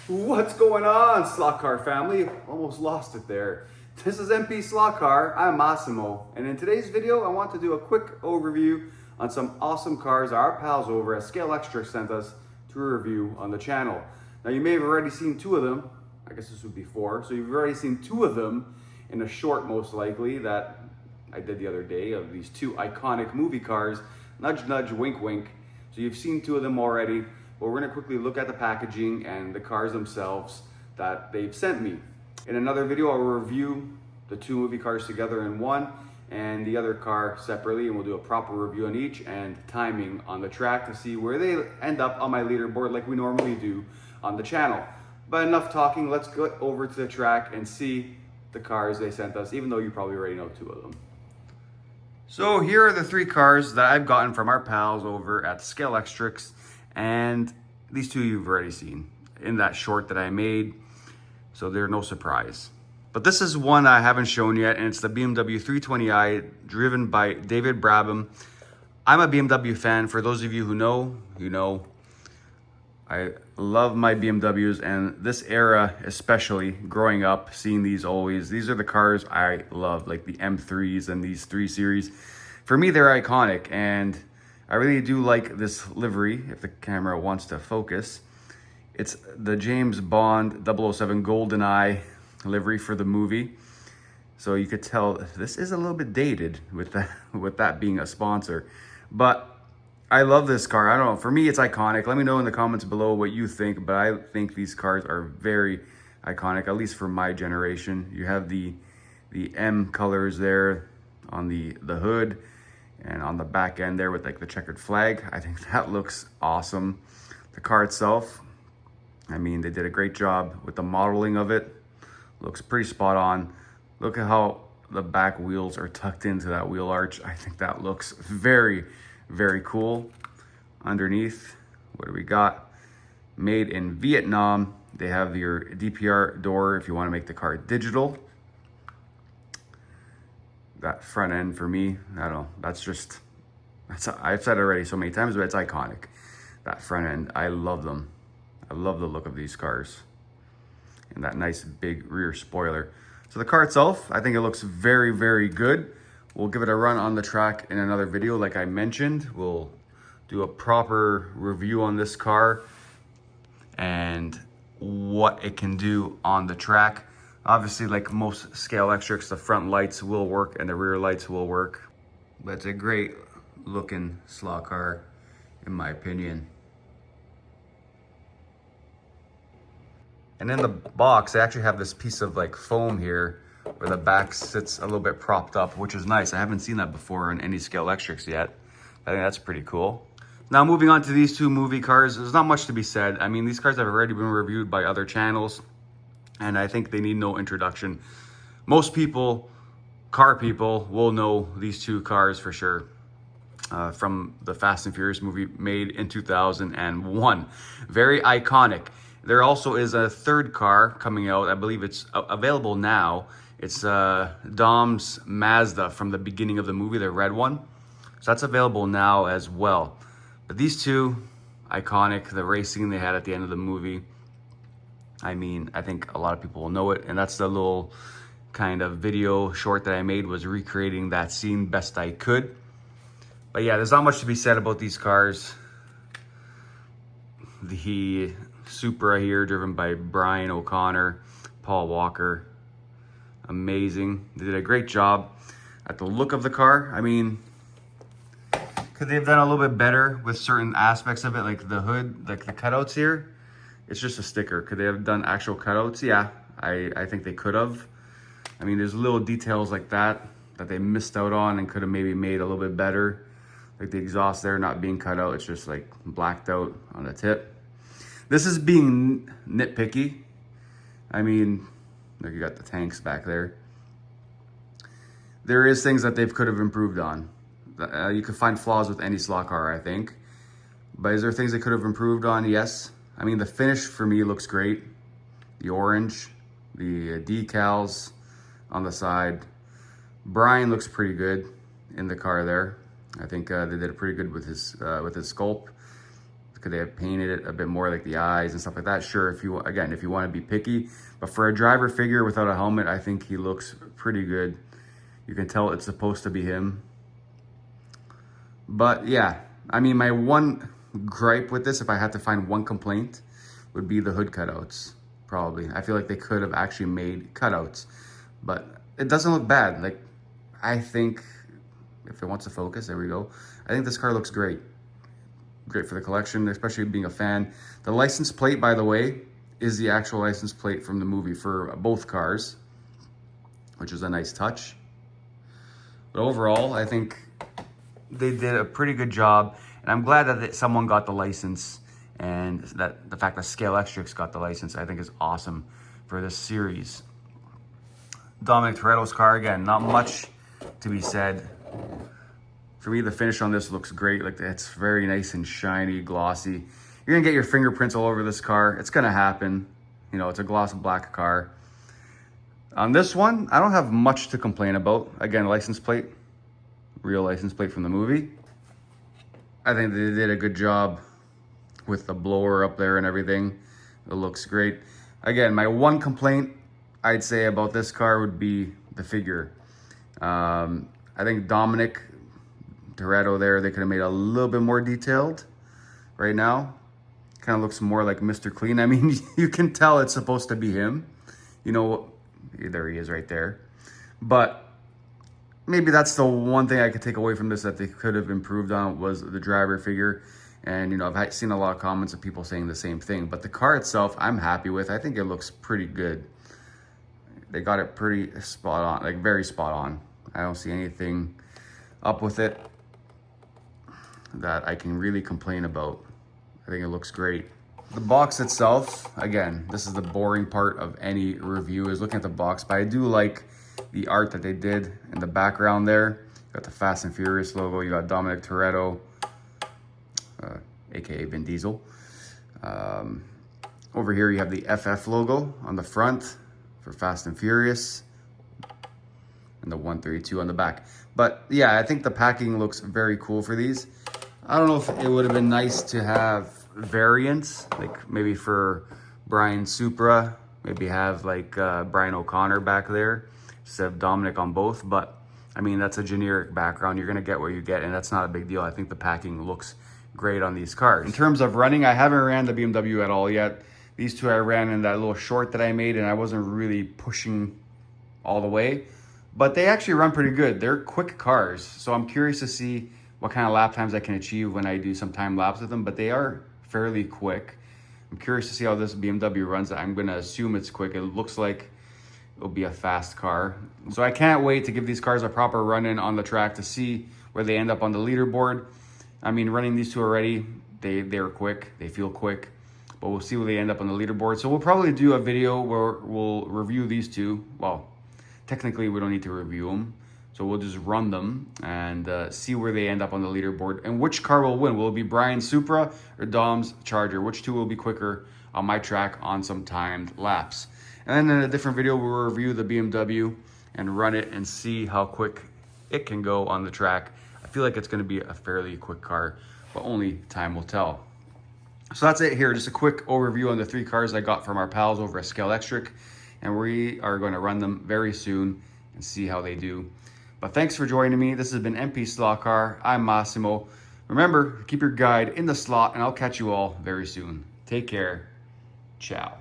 What's going on, Slot Car family? Almost lost it there. This is MP Slot Car. I'm Massimo, and in today's video, I want to do a quick overview on some awesome cars our pals over at SCALEXTRIC sent us to review on the channel. Now, you may have already seen two of them. I guess this would be four. So you've already seen two of them in a short, most likely, that I did the other day of these two iconic movie cars. Nudge, nudge, wink, wink. So you've seen two of them already. But we're gonna quickly look at the packaging and the cars themselves that they've sent me. In another video, I'll review the two movie cars together in one and the other car separately, and we'll do a proper review on each and timing on the track to see where they end up on my leaderboard like we normally do on the channel. But enough talking, let's go over to the track and see the cars they sent us, even though you probably already know two of them. So here are the three cars that I've gotten from our pals over at SCALEXTRIC, and these two you've already seen in that short that I made, so they're no surprise. But this is one I haven't shown yet, and it's the BMW 320i driven by David Brabham. I'm a BMW fan. For those of you who know, you know. I love my BMWs, and this era especially, growing up, seeing these always, these are the cars I love, like the M3s and these 3 Series. For me, they're iconic, and I really do like this livery, if the camera wants to focus. It's the James Bond 007 GoldenEye livery for the movie. So you could tell this is a little bit dated with that being a sponsor. But I love this car. I don't know, for me it's iconic. Let me know in the comments below what you think, but I think these cars are very iconic, at least for my generation. You have the M colors there on the hood and on the back end there with like the checkered flag. I think that looks awesome. The car itself, I mean, they did a great job with the modeling of it. Looks pretty spot on. Look at how the back wheels are tucked into that wheel arch. I think that looks very, very cool. Underneath, what do we got? Made in Vietnam. They have your DPR door if you want to make the car digital. That front end for me, I don't know, I've said it already so many times, but it's iconic. That front end, I love them. I love the look of these cars. And that nice big rear spoiler. So the car itself, I think it looks very, very good. We'll give it a run on the track in another video. Like I mentioned, we'll do a proper review on this car and what it can do on the track. Obviously, like most SCALEXTRICs, the front lights will work and the rear lights will work. But it's a great looking slot car, in my opinion. And in the box, they actually have this piece of like foam here where the back sits a little bit propped up, which is nice. I haven't seen that before in any SCALEXTRICs yet. I think that's pretty cool. Now moving on to these two movie cars, there's not much to be said. I mean, these cars have already been reviewed by other channels, and I think they need no introduction. Most people, car people, will know these two cars for sure. From the Fast and Furious movie made in 2001. Very iconic. There also is a third car coming out. I believe it's available now. It's Dom's Mazda from the beginning of the movie, the red one. So that's available now as well. But these two, iconic. The racing they had at the end of the movie. I mean, I think a lot of people will know it. And that's the little kind of video short that I made, was recreating that scene best I could. But yeah, there's not much to be said about these cars. The Supra here, driven by Brian O'Connor, Paul Walker. Amazing. They did a great job at the look of the car. I mean, could they have done a little bit better with certain aspects of it, like the hood, like the cutouts here? It's just a sticker. Could they have done actual cutouts? Yeah, I think they could have. I mean, there's little details like that they missed out on and could have maybe made a little bit better. Like the exhaust there not being cut out, it's just like blacked out on the tip. This is being nitpicky. I mean, look, you got the tanks back there. There is things that they could have improved on. You could find flaws with any slot car, I think. But is there things they could have improved on? Yes. I mean, the finish for me looks great. The orange, the decals on the side. Brian looks pretty good in the car there. I think they did pretty good with his sculpt. Could they have painted it a bit more, like the eyes and stuff like that? Sure, if you want to be picky. But for a driver figure without a helmet, I think he looks pretty good. You can tell it's supposed to be him. But yeah, I mean, my one gripe with this, if I had to find one complaint, would be the hood cutouts, probably. I feel like they could have actually made cutouts, but it doesn't look bad. Like, I think, if it wants to focus, there we go. I think this car looks great. Great for the collection, especially being a fan. The license plate, by the way, is the actual license plate from the movie for both cars, which is a nice touch. But overall, I think they did a pretty good job, and I'm glad that someone got the license, and that the fact that SCALEXTRIC's got the license, I think is awesome for this series. Dominic Toretto's car, again, not much to be said. For me, the finish on this looks great. Like, it's very nice and shiny, glossy. You're gonna get your fingerprints all over this car. It's gonna happen. You know, it's a gloss black car. On this one, I don't have much to complain about. Again, license plate, real license plate from the movie. I think they did a good job with the blower up there and everything. It looks great. Again, my one complaint I'd say about this car would be the figure. I think Dominic Toretto there, they could have made a little bit more detailed. Right now, kind of looks more like Mr. Clean. I mean, you can tell it's supposed to be him. You know, there he is right there. But maybe that's the one thing I could take away from this that they could have improved on, was the driver figure. And, you know, I've seen a lot of comments of people saying the same thing. But the car itself, I'm happy with. I think it looks pretty good. They got it pretty spot on, like very spot on. I don't see anything up with it that I can really complain about. I think it looks great. The box itself, again, this is the boring part of any review, is looking at the box, but I do like the art that they did in the background there. You got the Fast and Furious logo, you got Dominic Toretto, aka Vin Diesel. Over here you have the FF logo on the front for Fast and Furious, and the 132 on the back. But yeah, I think the packing looks very cool for these. I don't know if it would have been nice to have variants, like maybe for Brian Supra, maybe have like Brian O'Connor back there instead of Dominic on both. But I mean, that's a generic background. You're gonna get what you get, and that's not a big deal. I think the packing looks great on these cars. In terms of running, I haven't ran the BMW at all yet. These two I ran in that little short that I made, and I wasn't really pushing all the way, but they actually run pretty good. They're quick cars, so I'm curious to see what kind of lap times I can achieve when I do some time lapse with them, but they are fairly quick. I'm curious to see how this BMW runs. I'm gonna assume it's quick. It looks like it'll be a fast car. So I can't wait to give these cars a proper run-in on the track to see where they end up on the leaderboard. I mean, running these two already, they're quick, they feel quick, but we'll see where they end up on the leaderboard. So we'll probably do a video where we'll review these two. Well, technically we don't need to review them. So we'll just run them and see where they end up on the leaderboard and which car will win. Will it be Brian's Supra or Dom's Charger? Which two will be quicker on my track on some timed laps? And then in a different video, we'll review the BMW and run it and see how quick it can go on the track. I feel like it's gonna be a fairly quick car, but only time will tell. So that's it here, just a quick overview on the three cars I got from our pals over at SCALEXTRIC, and we are gonna run them very soon and see how they do. But thanks for joining me. This has been MP Slot Car. I'm Massimo. Remember, keep your guide in the slot, and I'll catch you all very soon. Take care. Ciao.